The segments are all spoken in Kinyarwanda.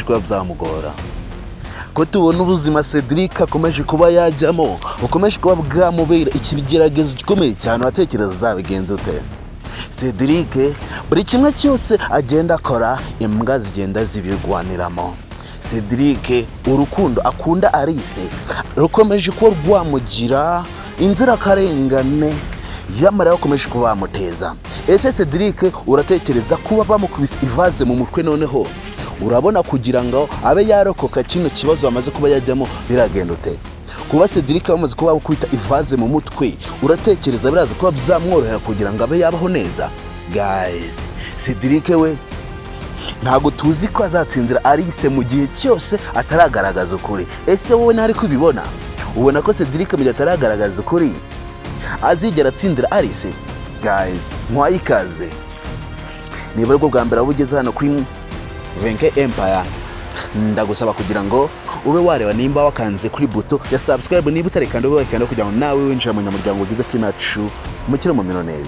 kuba byamugora ko tubona ubuzima Cedric akomeje kuba yajyamo ukomeje kuba bwamubera ikigeragezo gikomeye cyane watekereza zabigenza ute Cedric buri kimwe cyose agenda akora imbwa zigenda zibirwaniramo Cedric urukundo akunda Alice rukomeje kuba rwamugira inzirakarengane yamara yakomeje kuba bamuteza ese Cedric uratekereza kuba bamukubise ivaze mu mutwe noneho urabona kugira ngo abe yarokoka kino kibazo bamaze kuba yajyamo biragenda ute kuba Cedric bamaze kuba bakubita ivaze mu mutwe uratekereza biraza kuba byamworohera kugira ngo abe yabaho neza guys Cedric we ntago tuzi ko azatsindira Alice mu gihe cyose ataragaragaza ukuri ese wowe ntari kubibona ubona ko Cedric mu gihe ataragaragaza ukuri azigera atsindira Alice guys mwayikaze niba ariko bwa mbere abugeze hano kuri Venke Empire ndagusaba kugira ngo ube wareba nimba wakanze kuri buto ya subscribe niba utarekanda ube wakanda kugira ngo nawe winjira mu nyamuryango ugize film yacu Umukirire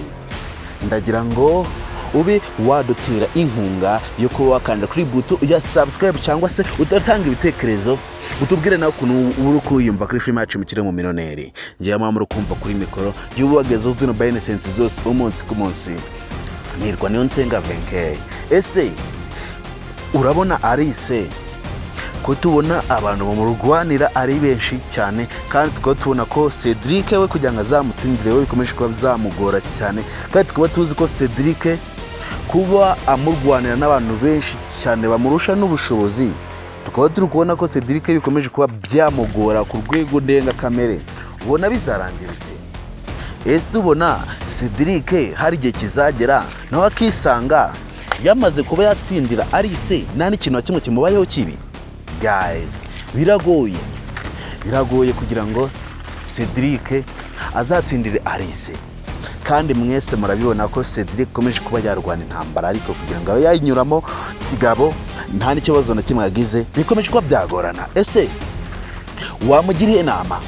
ndagira ngo ube wadutera inkunga yo kuba wakanda kuri buto ya subscribe cyangwa se utatanga ibitekerezo utubwire nawe ukuntu uri kuyumva kuri film yacu Umukirire ngiye amamuro kumva kuri mikoro y'ububagezo zino benesense zose umunsi ku munsi nirwa niyo nsenga Venke ese urabona Alice ko tubona abantu bamurwanira ari benshi cyane kandi tukaba tubona ko Cedric we kugira ngo azamutsindire we bikomeje kuba byamugora cyane kandi tukaba tuzi ko Cedric kuba amurwanira n'abantu benshi cyane bamurusha n'ubushobozi tukaba turi kubona ko Cedric bikomeje kuba byamugora ku rwego ndenga kamere ubona bizarangira ese ubona Cedric hari igihe kizagera nawe akisanga yamaze kuba yatsindira Alice nta n'ikintu na kimwe kimubayeho kibi guys biragoye kugira ngo Cedric azatsindire Alice kandi mwese murabibona ko Cedric akomeje kuba yarwana intambara ariko kugira ngo abe yayinyuramo kigabo nta n'ikibazo na kimwe yagize bikomeje kuba byagorana ese wamugiriye inama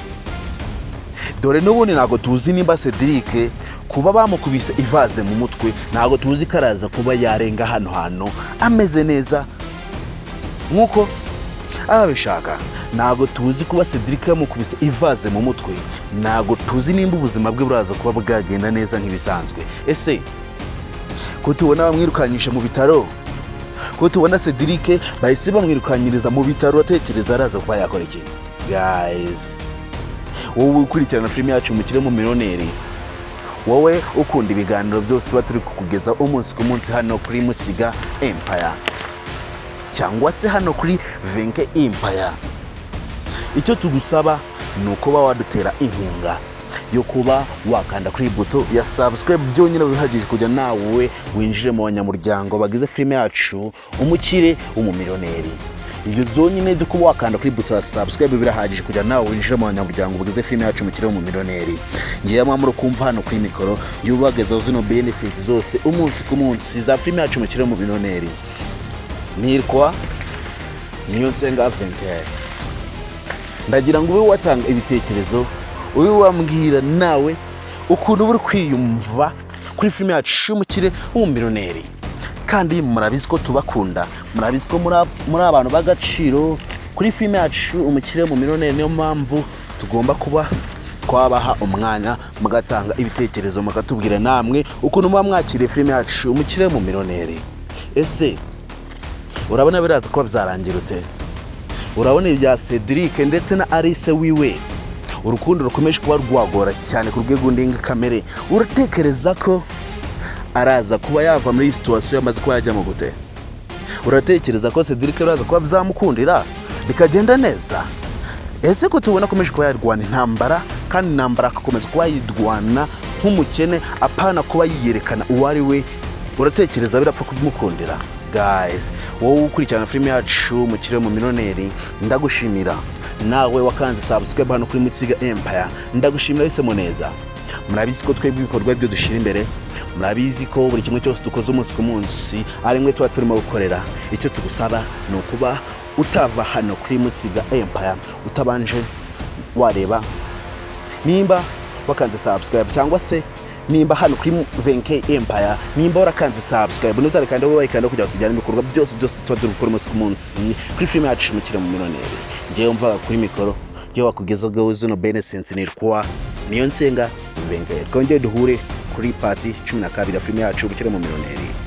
dore n'ubundi ntago tuzi nimba Cedric kuba bamukubise ivaze mu mutwe ntago tuzi karaza kuba yarenga hano ameze neza nkuko abishaka ntago tuzi kuba Cedric yamukubise ivaze mu mutwe ntago tuzi nimba ubuzima bwe buraza kuba bwagenda neza nk'ibisanzwe ese ko tubona bamwirukanyisha mu bitaro ko tubona Cedric bahise bamwirukanyiriza mu bitaro atekereza araza kuba yakora iki guys wowe ukurikirana film yacu Umukirire wowe ukunda ibiganiro byose tuba turi kukugeza umunsi ku munsi hano kuri Mukiga Empire cyangwa se hano kuri Venke Empire icyo tugusaba nuko wadutera inkunga yo kuba wakanda kuri buto ya subscribe byonyine bihagije kujya nawe winjire mu banyamuryango bagize film yacu Umukirire ibyo byonyine byo kuba wakanda kuri buto ya subscribe birahagije kujya nawe winjire mu banyamuryango bagize film yacu Umukirire ngiye amamuro kumva hano kuri mikoro y'ubagezaho zino benesense zose umunsi ku munsi za film yacu Umukirire nirwa niyo nsenga Venke ndagira ngo ube watanga ibitekerezo ube wambwira nawe ukuntu uri kwiyumva kuri film yacu Umukirire kandi murabizi ko tubakunda murabizi ko muri abantu bagaciro kuri film yacu Umukirire niyo mpamvu tugomba kuba twabaha umwanya mugatanga ibitekerezo mugatubwira namwe ukuntu muba mwakiriye film yacu Umukirire ese urabona biraza kuba byarangira ute urabona ibya Cedric ndetse na Alice wiwe urukundo rukomeje kuba rwagora cyane ku rwego ndenga kamere uratekereza ko araza kuba yava muri situation yamaze kuba yajya mu gute uratekereza ko Cedric araza kuba byamukundira bikagenda neza ese ko tubona akomeje kuba yarwana intambara kandi intambara akakomeza kuba yidwana nk'umukene apana kuba yiyerekana uwari we uratekereza birapfa kumukundira guys wowe ukurikirana film yacu Umukirire ndagushimira nawe wakanze subscribe hano kuri Mukiga Empire ndagushimira wese neza murabizi ko twebwe ibikorwa byo dushira imbere murabizi ko buri kimwe cyose dukoze umunsi ku munsi ari mwe tuba turimo gukorera icyo tugusaba no kuba utava hano kuri Mukiga Empire utabanje wareba nimba wakanze subscribe cyangwa se nimba hano kuri 20K Empire, nimba warakanze subscribe n'utarekanda wowe kandi kugira tujyane ibikorwa byose tuba turi gukora umunsi ku munsi kuri film yacu Umukirire mu Millionnaire. Ngiye mva kuri mikoro, ngiye wakugezaho zino benesense nirwa niyo nsenga 20K. Kongeye duhure kuri party 12 ya film yacu Umukirire mu Millionnaire.